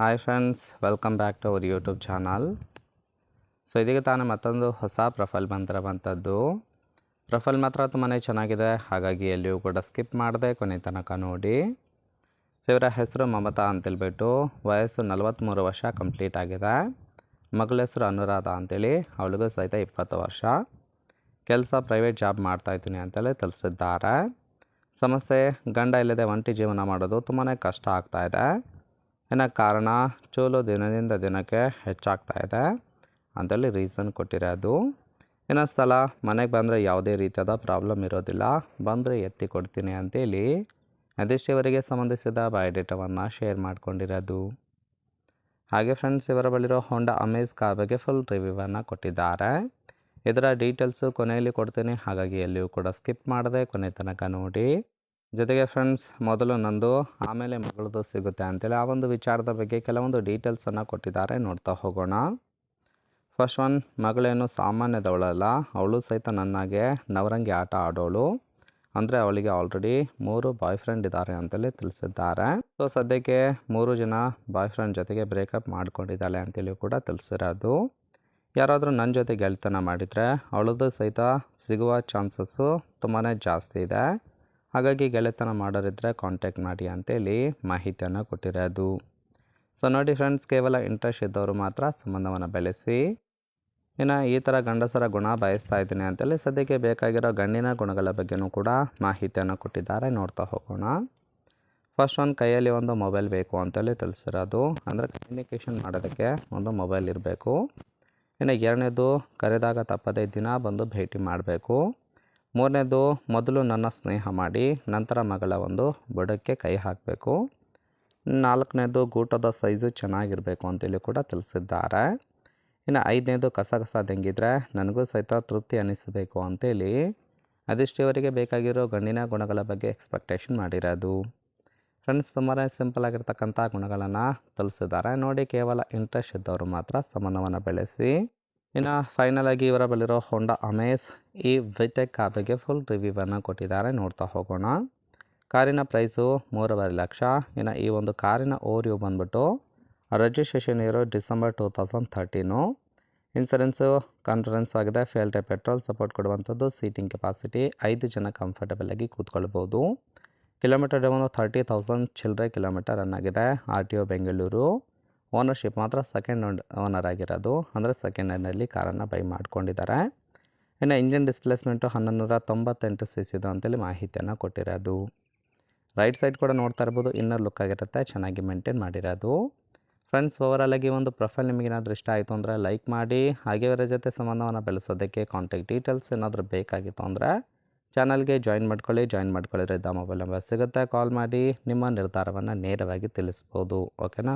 Hi friends, welcome back to our YouTube channel. So ಇದೀಗ ತಾನೇ ಮತ್ತೊಂದು ಹೊಸ ಪ್ರೊಫೈಲ್ ಬಂದಿರೋವಂಥದ್ದು. ಪ್ರೊಫೈಲ್ ಮಾತ್ರ ತುಂಬಾ ಚೆನ್ನಾಗಿದೆ, ಹಾಗಾಗಿ ಎಲ್ಲಿಯೂ ಕೂಡ ಸ್ಕಿಪ್ ಮಾಡದೆ ಕೊನೆ ತನಕ ನೋಡಿ. ಸೊ ಇವರ ಹೆಸರು ಮಮತಾ ಅಂತೇಳ್ಬಿಟ್ಟು, ವಯಸ್ಸು 43 ವರ್ಷ ಕಂಪ್ಲೀಟ್ ಆಗಿದೆ. ಮಗಳ ಹೆಸರು ಅನುರಾಧ ಅಂತೇಳಿ, ಅವಳಿಗೂ ಸಹಿತ 20 ವರ್ಷ. ಕೆಲಸ ಪ್ರೈವೇಟ್ ಜಾಬ್ ಮಾಡ್ತಾಯಿದ್ದೀನಿ ಅಂತೇಳಿ ತಿಳಿಸಿದ್ದಾರೆ. ಸಮಸ್ಯೆ ಗಂಡ ಇಲ್ಲದೆ ಒಂಟಿ ಜೀವನ ಮಾಡೋದು ತುಂಬಾ ಕಷ್ಟ ಆಗ್ತಾಯಿದೆ. ಏನೋ ಕಾರಣ ಚೂಲು ದಿನದಿಂದ ದಿನಕ್ಕೆ ಹೆಚ್ಚಾಗ್ತಾ ಇದೆ ಅಂತೇಳಿ ರೀಸನ್ ಕೊಟ್ಟಿರೋದು. ಏನೋ ಸ್ಥಳ ಮನೆಗೆ ಬಂದರೆ ಯಾವುದೇ ರೀತಿಯಾದ ಪ್ರಾಬ್ಲಮ್ ಇರೋದಿಲ್ಲ, ಬಂದರೆ ಎತ್ತಿ ಕೊಡ್ತೀನಿ ಅಂತೇಳಿ ಅದಿಷ್ಟೇ ಸಂಬಂಧಿಸಿದ ಬಯೋಡೇಟಾವನ್ನು ಶೇರ್ ಮಾಡ್ಕೊಂಡಿರೋದು. ಹಾಗೆ ಫ್ರೆಂಡ್ಸ್, ಇವರ ಬಳಿರೋ ಹೋಂಡಾ ಅಮೇಜ್ ಕಾರ್ ಬಗ್ಗೆ ಫುಲ್ ರಿವ್ಯೂವನ್ನು ಕೊಟ್ಟಿದ್ದಾರೆ. ಇದರ ಡೀಟೇಲ್ಸು ಕೊನೆಯಲ್ಲಿ ಕೊಡ್ತೀನಿ, ಹಾಗಾಗಿ ಎಲ್ಲಿಯೂ ಕೂಡ ಸ್ಕಿಪ್ ಮಾಡದೆ ಕೊನೆ ತನಕ ನೋಡಿ. ಜೊತೆಗೆ ಫ್ರೆಂಡ್ಸ್, ಮೊದಲು ನಂದು ಆಮೇಲೆ ಮಗಳದು ಸಿಗುತ್ತೆ ಅಂತೇಳಿ ಆ ಒಂದು ವಿಚಾರದ ಬಗ್ಗೆ ಕೆಲವೊಂದು ಡೀಟೇಲ್ಸನ್ನು ಕೊಟ್ಟಿದ್ದಾರೆ, ನೋಡ್ತಾ ಹೋಗೋಣ. ಫಸ್ಟ್ ಒನ್, ಮಗಳೇನು ಸಾಮಾನ್ಯದವಳಲ್ಲ, ಅವಳು ಸಹಿತ ನನ್ನಾಗೆ ನವರಂಗಿ ಆಟ ಆಡೋಳು. ಅಂದರೆ ಅವಳಿಗೆ ಆಲ್ರೆಡಿ 3 ಬಾಯ್ ಫ್ರೆಂಡ್ ಇದ್ದಾರೆ ಅಂತೇಳಿ ತಿಳಿಸಿದ್ದಾರೆ. ಸೊ ಸದ್ಯಕ್ಕೆ 3 ಜನ ಬಾಯ್ ಫ್ರೆಂಡ್ ಜೊತೆಗೆ ಬ್ರೇಕಪ್ ಮಾಡ್ಕೊಂಡಿದ್ದಾಳೆ ಅಂತೇಳಿ ಕೂಡ ತಿಳಿಸಿರೋದು. ಯಾರಾದರೂ ನನ್ನ ಜೊತೆ ಗೆಳೆತನ ಮಾಡಿದರೆ ಅವಳದ್ದು ಸಹಿತ ಸಿಗುವ ಚಾನ್ಸಸ್ಸು ತುಂಬಾ ಜಾಸ್ತಿ ಇದೆ, ಹಾಗಾಗಿ ಗೆಳೆತನ ಮಾಡೋರಿದ್ದರೆ ಕಾಂಟ್ಯಾಕ್ಟ್ ಮಾಡಿ ಅಂತೇಳಿ ಮಾಹಿತಿಯನ್ನು ಕೊಟ್ಟಿರೋದು. ಸೊ ನೋಡಿ ಫ್ರೆಂಡ್ಸ್, ಕೇವಲ ಇಂಟ್ರೆಸ್ಟ್ ಇದ್ದವರು ಮಾತ್ರ ಸಂಬಂಧವನ್ನು ಬೆಳೆಸಿ. ಇನ್ನು ಈ ಥರ ಗಂಡಸರ ಗುಣ ಬಯಸ್ತಾ ಇದ್ದೀನಿ ಅಂತೇಳಿ ಸದ್ಯಕ್ಕೆ ಬೇಕಾಗಿರೋ ಗಂಡಿನ ಗುಣಗಳ ಬಗ್ಗೆನೂ ಕೂಡ ಮಾಹಿತಿಯನ್ನು ಕೊಟ್ಟಿದ್ದಾರೆ, ನೋಡ್ತಾ ಹೋಗೋಣ. ಫಸ್ಟ್ ಒಂದು, ಕೈಯಲ್ಲಿ ಒಂದು ಮೊಬೈಲ್ ಬೇಕು ಅಂತೇಳಿ ತಿಳಿಸಿರೋದು. ಅಂದರೆ ಕಮ್ಯುನಿಕೇಷನ್ ಮಾಡೋದಕ್ಕೆ ಒಂದು ಮೊಬೈಲ್ ಇರಬೇಕು. ಇನ್ನು ಎರಡನೇದು, ಕರೆದಾಗ ತಪ್ಪದೇ ದಿನ ಬಂದು ಭೇಟಿ ಮಾಡಬೇಕು. ಮೂರನೇದು, ಮೊದಲು ನನ್ನ ಸ್ನೇಹ ಮಾಡಿ ನಂತರ ಮಗಳ ಒಂದು ಬುಡಕ್ಕೆ ಕೈ ಹಾಕಬೇಕು. ನಾಲ್ಕನೇದು, ಗೂಟದ ಸೈಜು ಚೆನ್ನಾಗಿರಬೇಕು ಅಂತೇಳಿ ಕೂಡ ತಿಳಿಸಿದ್ದಾರೆ. ಇನ್ನು ಐದನೇದು, ಕಸದಂಗಿದ್ರೆ ನನಗೂ ಸಹಿತ ತೃಪ್ತಿ ಅನ್ನಿಸಬೇಕು ಅಂತೇಳಿ ಅದಿಷ್ಟೇ ಬೇಕಾಗಿರೋ ಗಂಡಿನ ಗುಣಗಳ ಬಗ್ಗೆ ಎಕ್ಸ್ಪೆಕ್ಟೇಷನ್ ಮಾಡಿರೋದು. ಫ್ರೆಂಡ್ಸ್, ತುಂಬಾ ಸಿಂಪಲ್ ಆಗಿರ್ತಕ್ಕಂಥ ಗುಣಗಳನ್ನು ತಿಳಿಸಿದ್ದಾರೆ ನೋಡಿ. ಕೇವಲ ಇಂಟ್ರೆಸ್ಟ್ ಇದ್ದವರು ಮಾತ್ರ ಸಂಬಂಧವನ್ನು ಬೆಳೆಸಿ. ಇನ್ನು ಫೈನಲ್ ಆಗಿ ಇವರ ಬಳಿರೋ ಹೋಂಡಾ ಅಮೇಜ್ ಈ ವಿಟೆಕ್ ಕಾರ್ ಬಗ್ಗೆ ಫುಲ್ ರಿವ್ಯೂವನ್ನು ಕೊಟ್ಟಿದ್ದಾರೆ, ನೋಡ್ತಾ ಹೋಗೋಣ. ಕಾರಿನ ಪ್ರೈಸು 3.5 ಲಕ್ಷ. ಇನ್ನು ಈ ಒಂದು ಕಾರಿನ ಓರಿಯೋ ಬಂದ್ಬಿಟ್ಟು ರಿಜಿಸ್ಟ್ರೇಷನ್ ಇರೋ ಡಿಸೆಂಬರ್ 2013. ಇನ್ಸೂರೆನ್ಸು ಕಾನ್ಫಿಡೆನ್ಸ್ ಆಗಿದೆ. ಫೇಲ್ ಟೈಪ್ ಪೆಟ್ರೋಲ್ ಸಪೋರ್ಟ್ ಕೊಡುವಂಥದ್ದು. ಸೀಟಿಂಗ್ ಕೆಪಾಸಿಟಿ 5 ಜನ ಕಂಫರ್ಟಬಲ್ ಆಗಿ ಕೂತ್ಕೊಳ್ಬೋದು. ಕಿಲೋಮೀಟರ್ ಒಂದು 30,000 ಚಿಲ್ಲರೆ ಕಿಲೋಮೀಟರ್ ರನ್ ಆಗಿದೆ. RTO ಬೆಂಗಳೂರು. ಓನರ್ಶಿಪ್ ಮಾತ್ರ ಸೆಕೆಂಡ್ ಓನರ್ ಆಗಿರೋದು, ಅಂದರೆ ಸೆಕೆಂಡ್ ಹ್ಯಾಂಡಲ್ಲಿ ಕಾರನ್ನು ಬೈ ಮಾಡ್ಕೊಂಡಿದ್ದಾರೆ. ಇನ್ನು ಇಂಜಿನ್ ಡಿಸ್ಪ್ಲೇಸ್ಮೆಂಟು 1198 cc ಅಂತೇಳಿ ಮಾಹಿತಿಯನ್ನು ಕೊಟ್ಟಿರೋದು. ರೈಟ್ ಸೈಡ್ ಕೂಡ ನೋಡ್ತಾ ಇರ್ಬೋದು, ಇನ್ನರ್ ಲುಕ್ ಆಗಿರುತ್ತೆ, ಚೆನ್ನಾಗಿ ಮೇಂಟೈನ್ ಮಾಡಿರೋದು. ಫ್ರೆಂಡ್ಸ್, ಓವರಾಲ್ ಆಗಿ ಒಂದು ಪ್ರೊಫೈಲ್ ನಿಮಗೇನಾದರೂ ಇಷ್ಟ ಆಯಿತು ಅಂದರೆ ಲೈಕ್ ಮಾಡಿ. ಹಾಗೆ ಅವರ ಜೊತೆ ಸಂಬಂಧವನ್ನು ಬೆಳೆಸೋದಕ್ಕೆ ಕಾಂಟ್ಯಾಕ್ಟ್ ಡೀಟೇಲ್ಸ್ ಏನಾದರೂ ಬೇಕಾಗಿತ್ತು ಅಂದರೆ ಚಾನಲ್ಗೆ ಜಾಯಿನ್ ಮಾಡ್ಕೊಳ್ಳಿದ್ರೆ ಮೊಬೈಲ್ ನಂಬರ್ ಸಿಗುತ್ತೆ, ಕಾಲ್ ಮಾಡಿ ನಿಮ್ಮ ನಿರ್ಧಾರವನ್ನು ನೇರವಾಗಿ ತಿಳಿಸ್ಬೋದು. ಓಕೆನಾ.